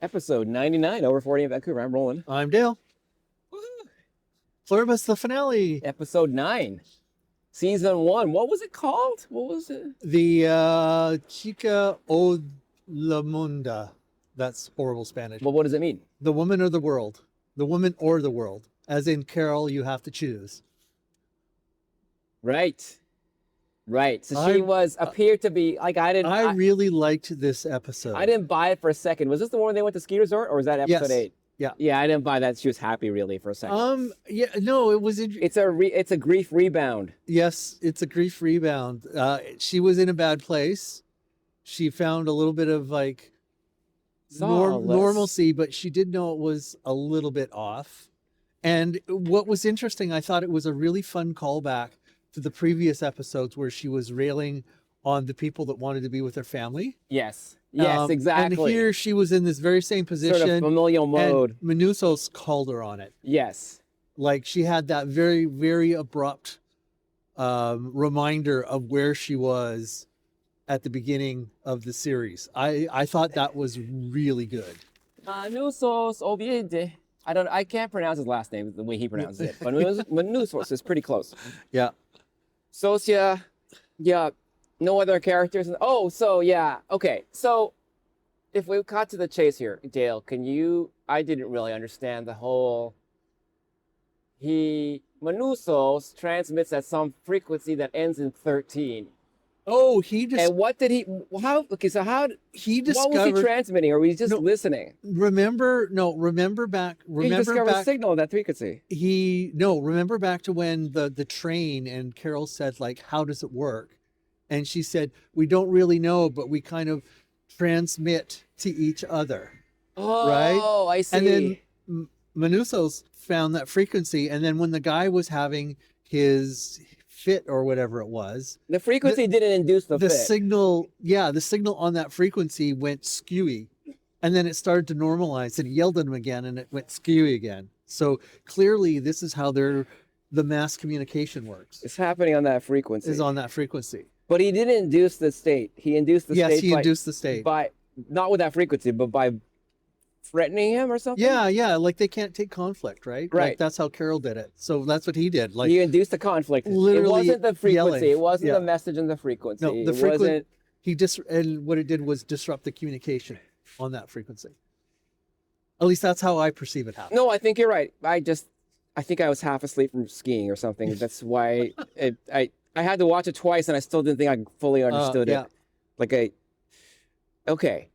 Episode 99, over 40 in Vancouver. I'm rolling. I'm Dale. Woo-hoo. Pluribus, the finale. Episode 9, Season 1. What was it called? What was it? The Chica o la Munda. That's horrible Spanish. Well, what does it mean? The woman or the world. The woman or the world. As in, Carol, you have to choose. Right. Right. So she appeared to be like I really liked this episode. I didn't buy it for a second. Was this the one where they went to ski resort, or was that episode 8? Yeah. Yeah, I didn't buy that. She was happy really for a second. Yeah, no, it was. It's a grief rebound. Yes, it's a grief rebound. She was in a bad place. She found a little bit of like normalcy, but she did know it was a little bit off. And what was interesting, I thought it was a really fun callback to the previous episodes where she was railing on the people that wanted to be with their family. Yes. Yes, exactly. And here she was in this very same position. Sort of familial mode. And Manusos called her on it. Yes. Like she had that very, very abrupt reminder of where she was at the beginning of the series. I thought that was really good. Manusos Oviede. I can't pronounce his last name the way he pronounces it, but Manusos is pretty close. Yeah. Socia, yeah, no other characters. Okay. So if we cut to the chase here, Dale, I didn't really understand the whole, Manusos transmits at some frequency that ends in 13. Oh, and what did he discover? What was he transmitting, or was he just listening? Remember back he discovered a signal in that frequency. Remember back to when the train, and Carol said, like, how does it work? And she said, we don't really know, but we kind of transmit to each other. Right? Oh, I see. And then Manusos found that frequency, and then when the guy was having his fit or whatever it was, the frequency didn't induce the fit. The signal on that frequency went skewy, and then it started to normalize, and he yelled at him again, and it went skewy again. So clearly this is how the mass communication works. It's happening on that frequency. Is on that frequency. But he didn't induce the state. He induced the state. Yes, he induced the state. By not with that frequency, but by threatening him or something? Yeah, like they can't take conflict, right? Right. Like that's how Carol did it. So that's what he did. Like he induced the conflict. Literally, it wasn't the frequency. Yelling. It wasn't the message in the frequency. No, the frequency. And what it did was disrupt the communication on that frequency. At least that's how I perceive it happening. No, I think you're right. I think I was half asleep from skiing or something. That's why I had to watch it twice, and I still didn't think I fully understood it. Okay,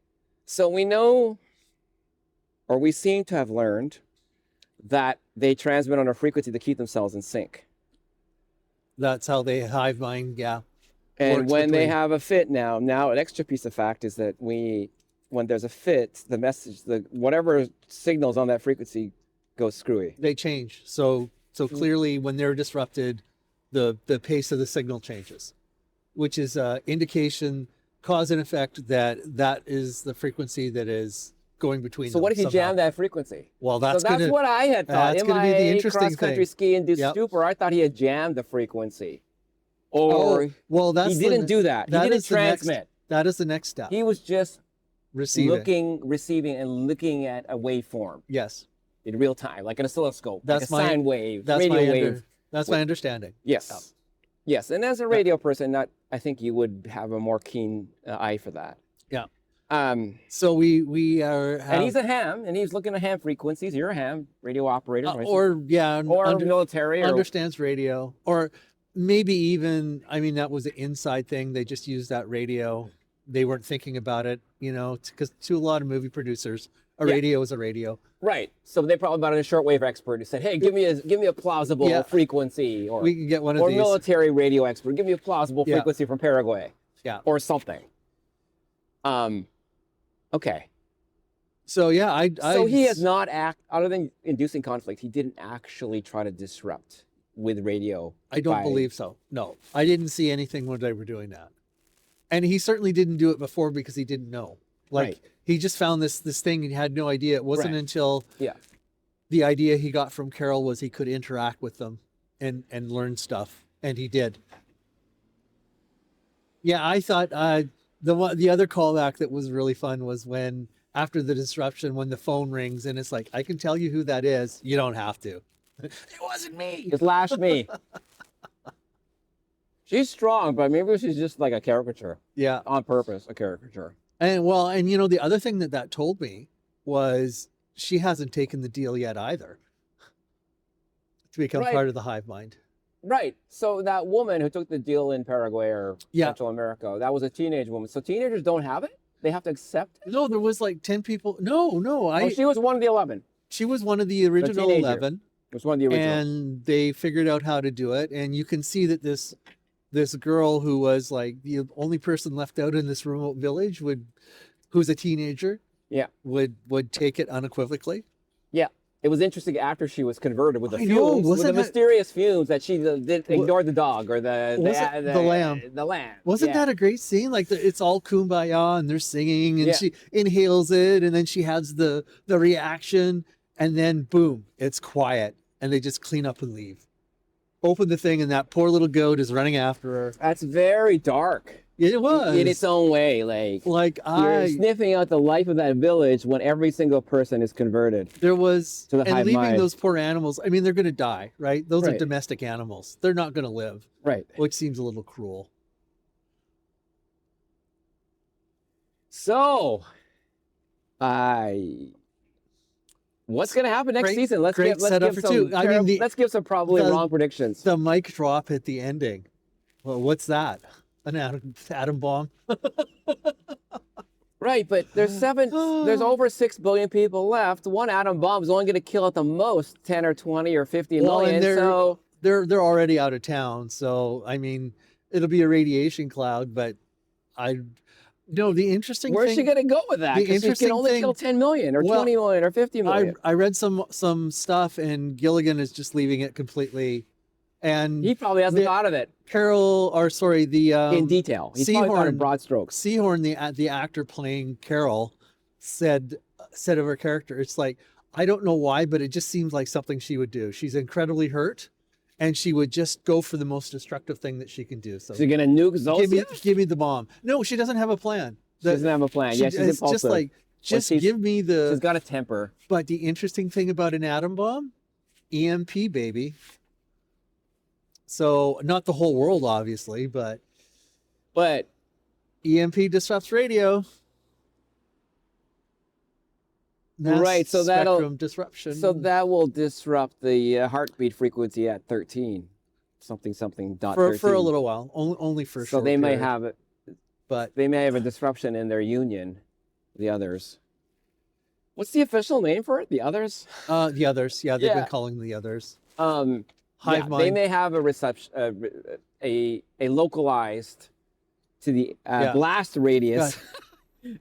so we know, or we seem to have learned, that they transmit on a frequency to keep themselves in sync. That's how they hive mind, yeah. And when they have a fit now an extra piece of fact is that when there's a fit, the message, whatever signals on that frequency goes screwy. They change. So clearly when they're disrupted, the pace of the signal changes, which is indication, cause and effect that is the frequency that is going between them. So what if you jam that frequency? Well, that's what I had thought. That's going to be the interesting cross-country ski and stupor, I thought he had jammed the frequency. Or he didn't do that. He didn't transmit. That is the next step. He was just receiving and looking at a waveform. Yes. In real time, like an oscilloscope, that's like a sine wave, that's radio wave. That's my understanding. Yes. Yeah. Yes, and as a radio person, I think you would have a more keen eye for that. Yeah. So we are. And he's a ham, and he's looking at ham frequencies. You're a ham radio operator, right? Or military, understands radio, or maybe even. I mean, that was an inside thing. They just used that radio. They weren't thinking about it, because to a lot of movie producers, radio is a radio. Right. So they probably brought in a shortwave expert who said, "Hey, give me a plausible frequency," or we can get one of these. Or military radio expert, give me a plausible frequency from Paraguay. Yeah. Or something. Okay. So so he has not other than inducing conflict, he didn't actually try to disrupt with radio. I don't believe so. No, I didn't see anything when they were doing that, and he certainly didn't do it before because he didn't know. He just found this thing and he had no idea. It wasn't until the idea he got from Carol was he could interact with them and learn stuff, and he did. Yeah, I thought The other callback that was really fun was when after the disruption, when the phone rings and it's like, I can tell you who that is. You don't have to. It wasn't me. It's Lash Me. She's strong, but maybe she's just like a caricature. Yeah. On purpose, a caricature. And well, and you know, the other thing that told me was she hasn't taken the deal yet either to become part of the hive mind. Right. So that woman who took the deal in Paraguay or Central America, that was a teenage woman. So teenagers don't have it? They have to accept it? No, there was like 10 people. No. She was one of the 11. She was one of the original 11. It was one of the original. And they figured out how to do it. And you can see that this girl who was like the only person left out in this remote village who's a teenager, would take it unequivocally. Yeah. It was interesting after she was converted with the fumes, with the mysterious fumes that she ignored the dog or the lamb. The lamb. Wasn't that a great scene? Like it's all kumbaya and they're singing and she inhales it and then she has the reaction and then boom, it's quiet and they just clean up and leave. Open the thing and that poor little goat is running after her. That's very dark. It was. In its own way. Like you're sniffing out the life of that village when every single person is converted. There was, to the hive leaving mind. Those poor animals, I mean, they're going to die, right? Those are domestic animals. They're not going to live. Right. Which seems a little cruel. So, what's going to happen next season? Let's give some probably wrong predictions. The mic drop at the ending. Well, what's that? An atom bomb. Right, but there's over 6 billion people left. One atom bomb is only going to kill at the most 10 or 20 or 50 million. And they're already out of town. So I mean, it'll be a radiation cloud. But the interesting thing. Where's she going to go with that? Because she can only kill 10 million or 20 million or 50 million. I read some stuff, and Gilligan is just leaving it completely. And he probably hasn't thought of it. In detail. He's probably thought in broad strokes. Seahorn, the actor playing Carol, said of her character, it's like, I don't know why, but it just seems like something she would do. She's incredibly hurt, and she would just go for the most destructive thing that she can do. So she's gonna nuke Zosia? Give me the bomb. No, she doesn't have a plan. She doesn't have a plan. She's impulsive. Give me the. She's got a temper. But the interesting thing about an atom bomb, EMP, baby. So not the whole world, obviously, but EMP disrupts radio. Right, so that'll disruption. So that will disrupt the heartbeat frequency at 13, something dot 13 for a little while, only for. So they may have it, but they may have a disruption in their union. The others. What's the official name for it? The others. The others. Yeah, they've been calling the others. Hive mind. They may have a reception, a localized to the blast radius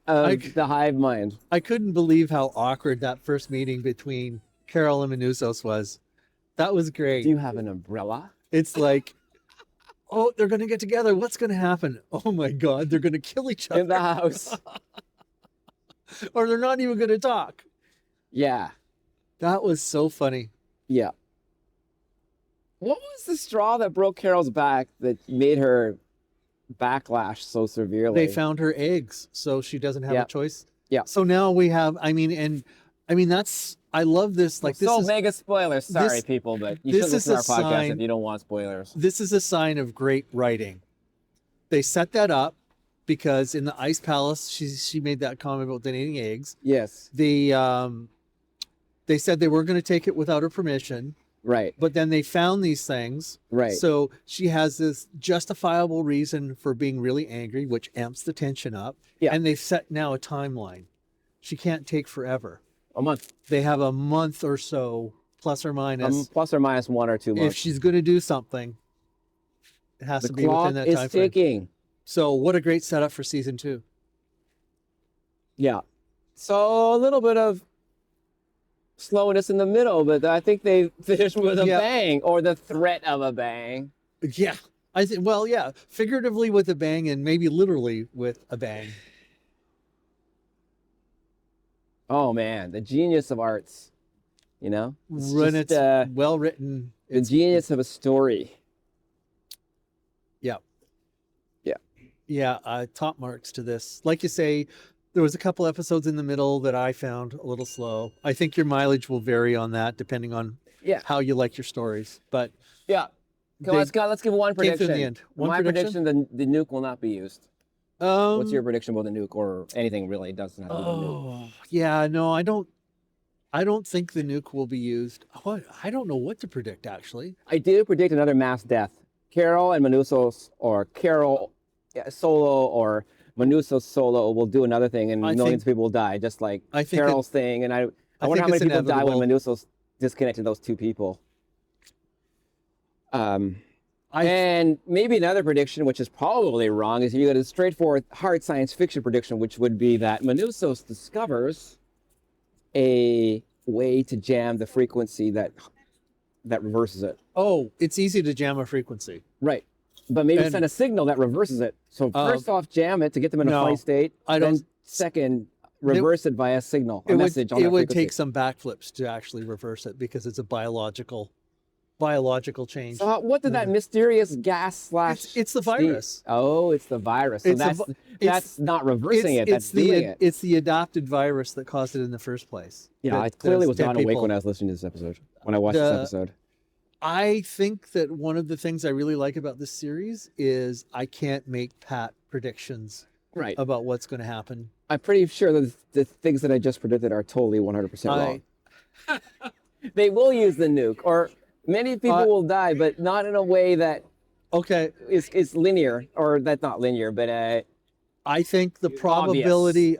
of the hive mind. I couldn't believe how awkward that first meeting between Carol and Manousos was. That was great. Do you have an umbrella? It's like, oh, they're going to get together. What's going to happen? Oh my God, they're going to kill each other in the house, or they're not even going to talk. Yeah, that was so funny. Yeah. What was the straw that broke Carol's back that made her backlash so severely? They found her eggs, so she doesn't have a choice. Yeah. So now we have, I mean, that's, I love this. Like, this is mega spoilers. Sorry, people, but you should listen to our podcast if you don't want spoilers. This is a sign of great writing. They set that up because in the Ice Palace, she made that comment about donating eggs. Yes. They said they weren't going to take it without her permission. Right. But then they found these things. Right. So she has this justifiable reason for being really angry, which amps the tension up. Yeah. And they've set now a timeline. She can't take forever. A month. They have a month or so, plus or minus. Plus or minus 1 or 2 months. If she's going to do something, it has to be within that time frame. The clock is ticking. So what a great setup for season 2. Yeah. So a little bit of slowness in the middle, but I think they finished with a bang, or the threat of a bang. Yeah, I think. Well, yeah, figuratively with a bang, and maybe literally with a bang. Oh man, the genius of arts, you know, when it's well written. The genius of a story. Yeah, yeah. top marks to this. Like you say, there was a couple episodes in the middle that I found a little slow. I think your mileage will vary on that depending on how you like your stories. But yeah, let's give one prediction. The end. My prediction: the nuke will not be used. What's your prediction about the nuke, or anything really? It doesn't have to be the nuke. Yeah, no, I don't think the nuke will be used. I don't know what to predict, actually. I do predict another mass death. Carol and Manussos, or Carol solo, or Manussos solo will do another thing, and millions of people will die, just like Carol's thing. And I wonder how many people die when Manussos disconnected those two people. And maybe another prediction, which is probably wrong, is you got a straightforward hard science fiction prediction, which would be that Manussos discovers a way to jam the frequency that reverses it. Oh, it's easy to jam a frequency. Right. But maybe send a signal that reverses it. So first off, jam it to get them in a flight state. Then second, reverse it via signal, a message on that frequency. It would take some backflips to actually reverse it because it's a biological change. So what did that mysterious gas / It's the virus. Oh, it's the virus. So that's not reversing it. That's doing it. It's the adopted virus that caused it in the first place. Yeah, I clearly was not awake when I was listening to this episode. When I watched this episode. I think that one of the things I really like about this series is I can't make pat predictions about what's going to happen. I'm pretty sure that the things that I just predicted are totally 100% wrong. They will use the nuke, or many people will die, but not in a way that is linear, or that's not linear, but I think the probability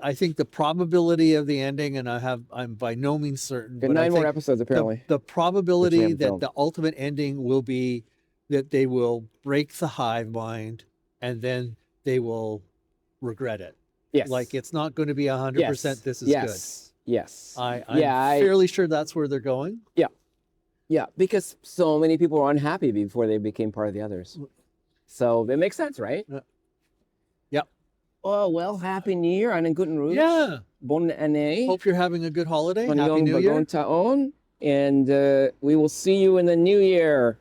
of the ending, and I'm by no means certain. But 9 more episodes apparently. The probability that the ultimate ending will be that they will break the hive mind and then they will regret it. Yes. Like it's not going to be 100%. This is good. Yes. I'm fairly sure that's where they're going. Yeah. Yeah, because so many people were unhappy before they became part of the others. So it makes sense, right? Yep. Oh, well, Happy New Year and a good roots. Yeah. Bonne année. Hope you're having a good holiday. Happy New Year. And we will see you in the new year.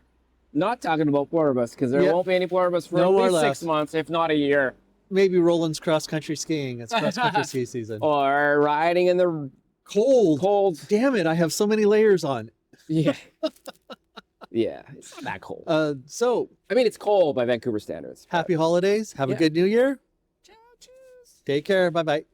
Not talking about Pluribus, because there won't be any Pluribus for at least 6 months, if not a year. Maybe Roland's cross-country skiing. It's cross-country ski season. Or riding in the cold. Damn it, I have so many layers on. Yeah. Yeah, it's not that cold. So, I mean, it's cold by Vancouver standards. Happy holidays. Have a good new year. Ciao, cheers. Take care. Bye-bye.